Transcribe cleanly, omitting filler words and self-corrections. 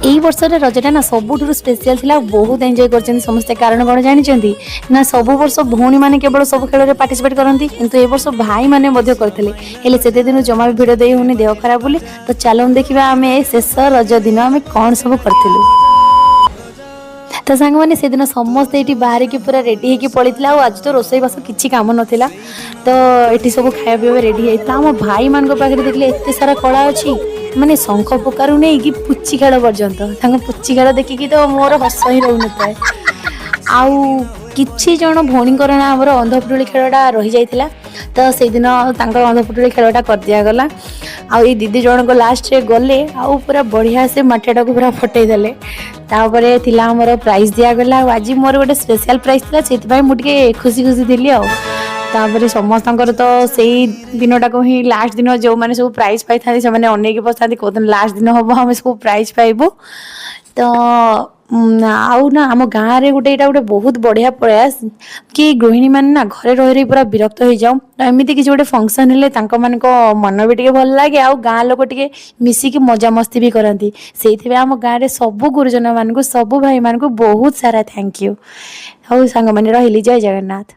एई वर्ष रजटा ना सबुठ स्पेशल थिला बहुत एंजॉय कर समस्ते कारण कौन जानते ना सब वर्ष भौणी मैंने केवल सब खेल में पार्टिसिपेट करती किंतु ए वर्ष भाई मैंने करते से दिन जमा भी भिड़ दे होनी देह खराब बोली तो चलो देखा आम शेष रज दिन आम कौन सब करूँ तो सांग मैंने से दिन समस्ते ये बाहर की पूरा रेडी होगी पड़ता आज तो रोसई बास किसी कम नाला तो ये सब खाया पीवा रेडी होता आम भाई मान पाखे देखले एत सारा कला अच्छी माने शंख पुकारु नहीं कि पुच्ची खेल पर्यंत पुच्ची खेल देखिकी तो मोर हस ही रोन था आउ किछि जन भौणीकर ना आमर अंधपुटुली खेलटा रही जाइतिला तो से दिन अंधपुटुली खेलटा कर दिया गला आ दीदी जन को लास्ट रे गले आउ पूरा बढ़िया से मटियाटा को पूरा फटई देले तापरे थिला हमर प्राइज दिया गला आज मोर गोटे स्पेशल प्राइज थिला सेति भाई मु के खुशी खुशी थिली आ तापरे समस्त तो से दिनटा को ही लास्ट दिन जो मैंने सब प्राइज पाई था से मैंने अनेक बसता कहते लास्ट दिन हम आम सब प्राइज पाइबू तो आउ ना आम गाँव में गोटे गोटे बहुत बढ़िया प्रयास कि गृहिणी मैंने ना घरे रही पूरा विरक्त हो जाऊँ एमती किसी गोटे फंक्शन हेले मान मन भी टे भल लगे आउ गाँ लोक टे मिसिकी मजा मस्ती भी करती से आम गाँव में सबू गुरुजन मान सबू भाई मान बहुत सारा थैंक यू आउ सांग मैंने रही जय जगन्नाथ।